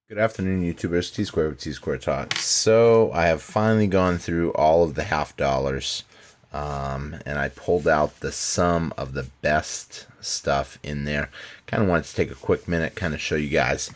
Good afternoon, YouTubers. Tsquare with Tsquare Talk. So I have finally gone through all of the half dollars, and I pulled out the sum of the best stuff in there. Kind of wanted to take a quick minute, kind of show you guys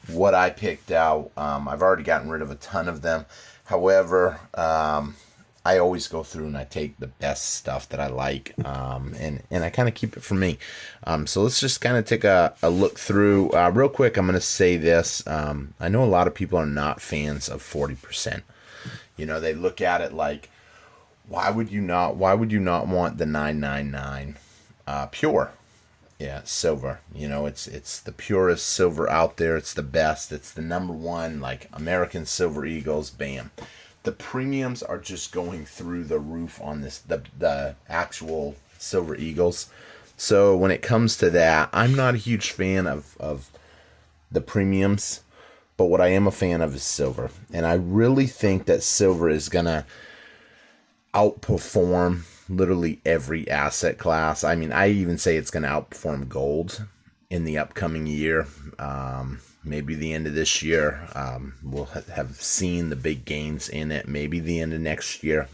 what I picked out. I've already gotten rid of a ton of them. However, I always go through and I take the best stuff that I like, and I kind of keep it for me. So let's just kind of take a look through. Real quick, I'm going to say this. I know a lot of people are not fans of 40%. You know, they look at it like, why would you not want the 999 pure? Yeah, silver. You know, it's the purest silver out there. It's the best. It's the number one, like American Silver Eagles. Bam. The premiums are just going through the roof on the actual Silver Eagles. So when it comes to that, I'm not a huge fan of the premiums, but what I am a fan of is silver. And I really think that silver is gonna outperform literally every asset class. I mean, I even say it's going to outperform gold in the upcoming year. Maybe the end of this year, we'll have seen the big gains in it. Maybe the end of next year.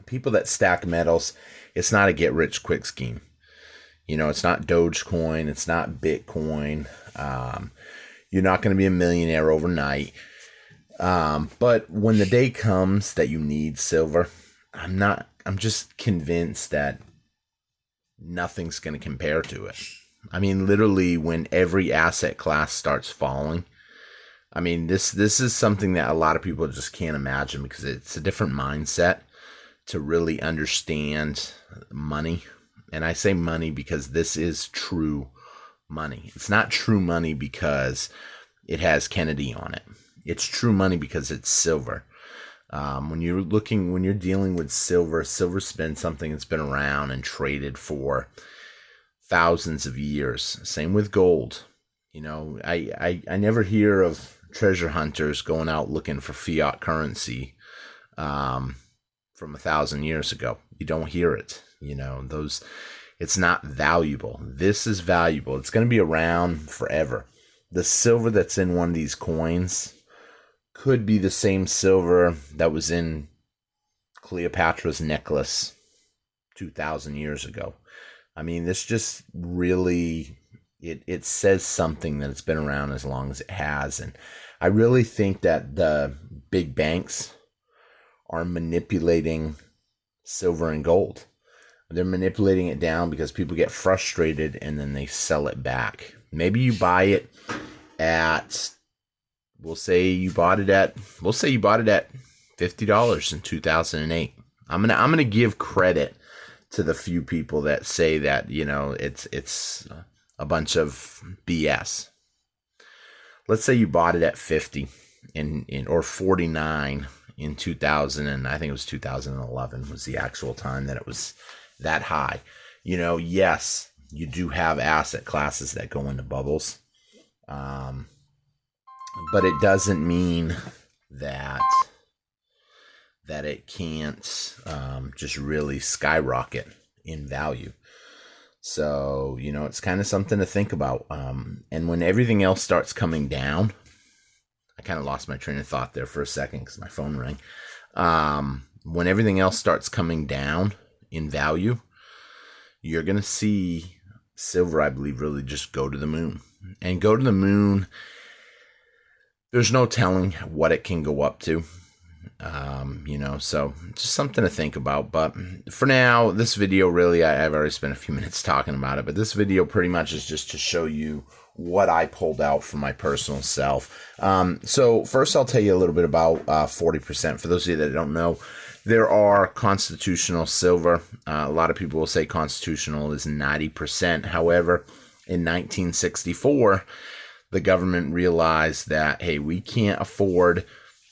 People that stack metals, it's not a get-rich-quick scheme. You know, it's not Dogecoin. It's not Bitcoin. You're not going to be a millionaire overnight. But when the day comes that you need silver, I'm just convinced that nothing's going to compare to it. I mean, literally when every asset class starts falling, I mean, this is something that a lot of people just can't imagine because it's a different mindset to really understand money. And I say money because this is true money. It's not true money because it has Kennedy on it. It's true money because it's silver. When you're dealing with silver, silver's been something that's been around and traded for thousands of years. Same with gold. You know, I never hear of treasure hunters going out looking for fiat currency from 1,000 years ago. You don't hear it. You know, it's not valuable. This is valuable. It's going to be around forever. The silver that's in one of these coins could be the same silver that was in Cleopatra's necklace 2,000 years ago. I mean, this just really, it says something that it's been around as long as it has. And I really think that the big banks are manipulating silver and gold. They're manipulating it down because people get frustrated and then they sell it back. Maybe you buy it at, we'll say you bought it at $50 in 2008. I'm gonna give credit to the few people that say that, you know, it's a bunch of BS. Let's say you bought it at 50 or 49 in 2000, and I think it was 2011 was the actual time that it was that high. You know, yes, you do have asset classes that go into bubbles. But it doesn't mean that it can't just really skyrocket in value. So, you know, it's kind of something to think about. And when everything else starts coming down, I kind of lost my train of thought there for a second because my phone rang. When everything else starts coming down in value, you're going to see silver, I believe, really just go to the moon. And go to the moon, there's no telling what it can go up to. You know, so just something to think about. But for now, this video really, I've already spent a few minutes talking about it, but this video pretty much is just to show you what I pulled out for my personal self. So first I'll tell you a little bit about 40%. For those of you that don't know, there are constitutional silver. A lot of people will say constitutional is 90%. However, in 1964, the government realized that, hey, we can't afford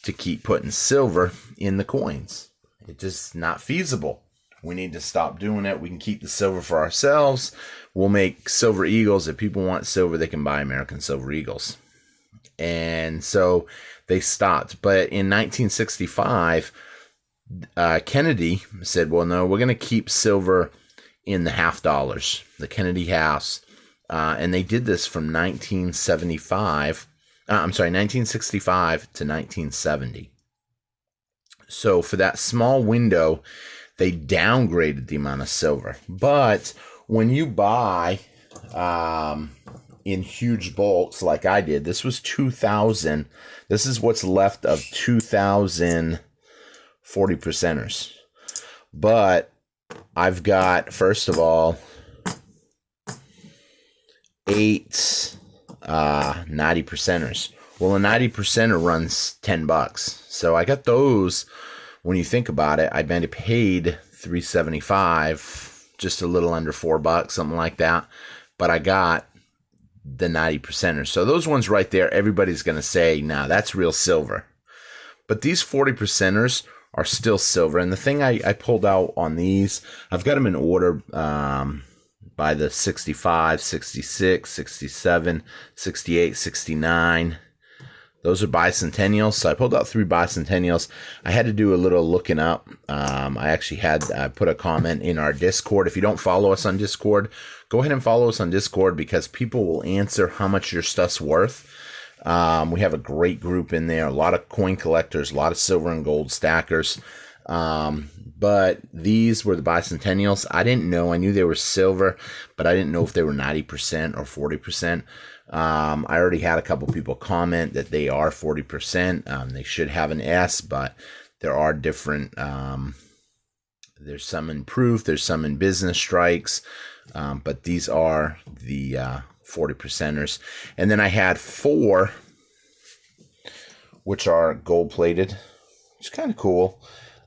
to keep putting silver in the coins. It's just not feasible. We need to stop doing it. We can keep the silver for ourselves. We'll make silver eagles. If people want silver, they can buy American Silver Eagles. And so they stopped. But in 1965, Kennedy said, well, no, we're going to keep silver in the half dollars, the Kennedy halves. And they did this from 1975 I'm sorry, 1965 to 1970. So for that small window, they downgraded the amount of silver. But when you buy in huge bulks like I did, this was 2,000. This is what's left of 2,000 40 percenters. But I've got, first of all, 8 90 percenters. Well, a 90 percenter runs $10. So I got those. When you think about it, I paid $3.75, just a little under $4, something like that. But I got the 90 percenters. So those ones right there, everybody's going to say, nah, that's real silver. But these 40 percenters are still silver. And the thing I pulled out on these, I've got them in order by the 65, 66, 67, 68, 69. Those are bicentennials. So I pulled out 3 bicentennials. I had to do a little looking up. I put a comment in our Discord. If you don't follow us on Discord, go ahead and follow us on Discord, because people will answer how much your stuff's worth. We have a great group in there. A lot of coin collectors, a lot of silver and gold stackers. But these were the bicentennials. I didn't know. I knew they were silver, but I didn't know if they were 90% or 40%. I already had a couple people comment that they are 40%. They should have an S, but there are different. There's some in proof. There's some in business strikes. But these are the 40 percenters. And then I had 4, which are gold plated, which is kind of cool.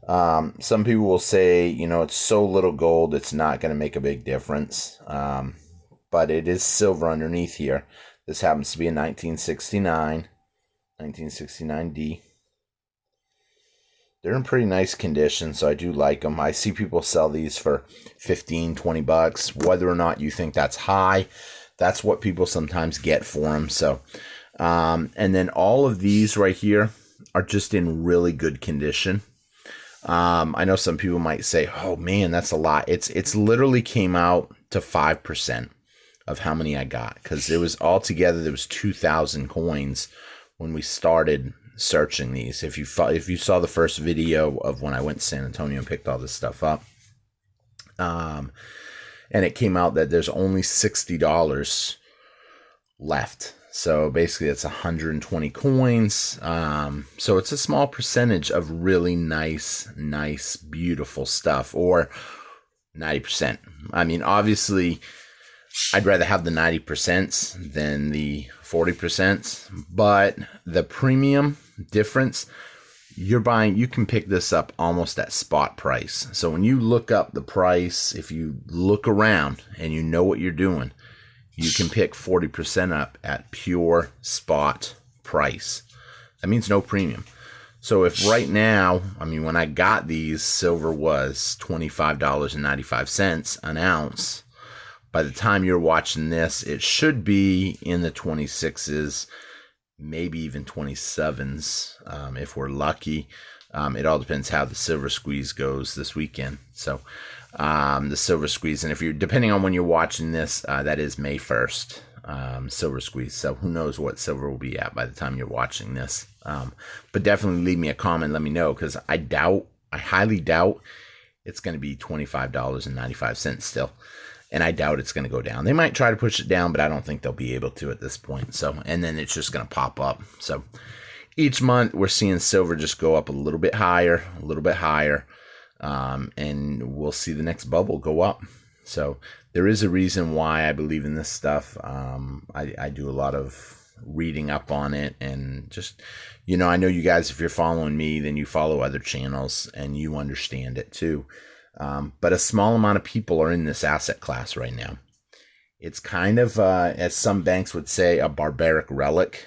Some people will say, it's so little gold, it's not going to make a big difference. But it is silver underneath here. This happens to be a 1969D. They're in pretty nice condition, so I do like them. I see people sell these for $15, $20. Whether or not you think that's high, that's what people sometimes get for them. So, and then all of these right here are just in really good condition. I know some people might say, "Oh man, that's a lot." It's literally came out to 5% of how many I got, because it was altogether there was 2,000 coins when we started searching these. If you saw the first video of when I went to San Antonio and picked all this stuff up, and it came out that there's only $60 left. So basically it's 120 coins. So it's a small percentage of really nice, beautiful stuff, or 90%. I mean, obviously I'd rather have the 90% than the 40%, but the premium difference, you can pick this up almost at spot price. So when you look up the price, if you look around and you know what you're doing, you can pick 40% up at pure spot price. That means no premium. So if right now, when I got these, silver was $25.95 an ounce. By the time you're watching this, it should be in the 26s, maybe even 27s, if we're lucky. It all depends how the silver squeeze goes this weekend. So the silver squeeze, and if you're, depending on when you're watching this, that is May 1st, silver squeeze. So who knows what silver will be at by the time you're watching this. But definitely leave me a comment, let me know, because I highly doubt it's going to be $25.95 still. And I doubt it's going to go down. They might try to push it down, but I don't think they'll be able to at this point. So, and then it's just going to pop up. So each month we're seeing silver just go up a little bit higher, and we'll see the next bubble go up. So there is a reason why I believe in this stuff. I do a lot of reading up on it, and just, I know you guys, if you're following me, then you follow other channels and you understand it too. But a small amount of people are in this asset class right now. It's kind of, as some banks would say, a barbaric relic.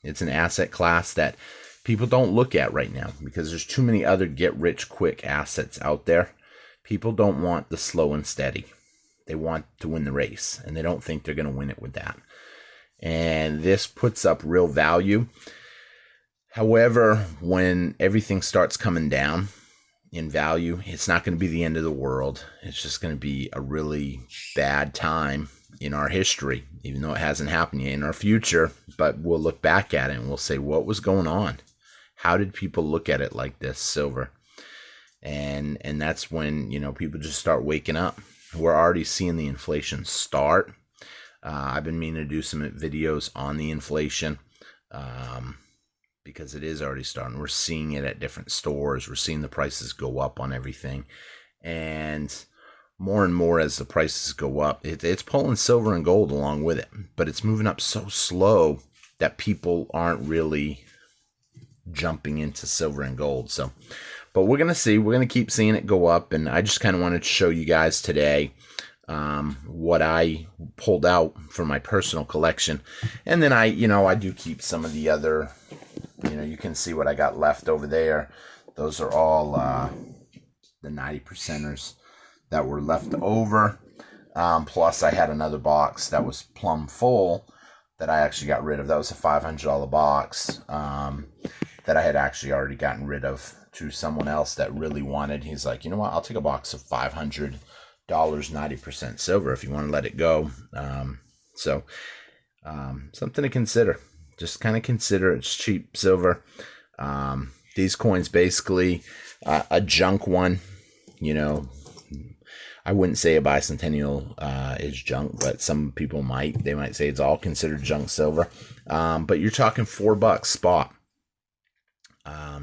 It's an asset class that people don't look at right now because there's too many other get-rich-quick assets out there. People don't want the slow and steady. They want to win the race, and they don't think they're going to win it with that. And this puts up real value. However, when everything starts coming down in value, it's not going to be the end of the world. It's just going to be a really bad time in our history, even though it hasn't happened yet. In our future, but we'll look back at it and we'll say, what was going on? How did people look at it like this, silver? And that's when, you know, people just start waking up. We're already seeing the inflation start. I've been meaning to do some videos on the inflation because it is already starting. We're seeing it at different stores. We're seeing the prices go up on everything. And more as the prices go up, it's pulling silver and gold along with it. But it's moving up so slow that people aren't really jumping into silver and gold. So, but we're going to see. We're going to keep seeing it go up. And I just kind of wanted to show you guys today what I pulled out from my personal collection. And then I do keep some of the other, you can see what I got left over there. Those are all the 90%ers that were left over. Plus I had another box that was plumb full that I actually got rid of. That was a $500 box that I had actually already gotten rid of to someone else that really wanted. He's like, you know what, I'll take a box of $500, 90% silver if you want to let it go. Something to consider. Just kind of consider it's cheap silver. These coins basically, a junk one, I wouldn't say a bicentennial is junk, but some people might. They might say it's all considered junk silver. But you're talking $4 spot.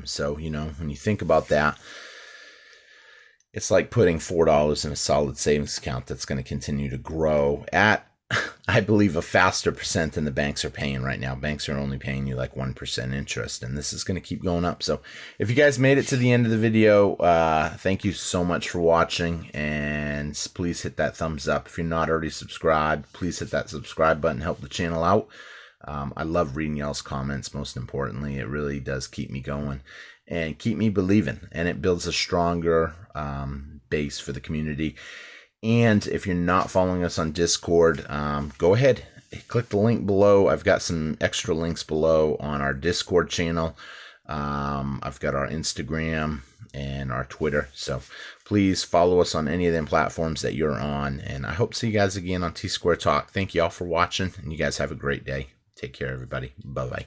So, when you think about that, it's like putting $4 in a solid savings account that's going to continue to grow at, I believe, a faster percent than the banks are paying right now. Banks are only paying you like 1% interest, and this is going to keep going up. So if you guys made it to the end of the video, thank you so much for watching, and please hit that thumbs up. If you're not already subscribed, please hit that subscribe button, help the channel out. I love reading y'all's comments. Most importantly, it really does keep me going and keep me believing, and it builds a stronger base for the community. And if you're not following us on Discord, go ahead, click the link below. I've got some extra links below on our Discord channel. I've got our Instagram and our Twitter. So please follow us on any of them platforms that you're on. And I hope to see you guys again on Tsquare Talk. Thank you all for watching, and you guys have a great day. Take care, everybody. Bye-bye.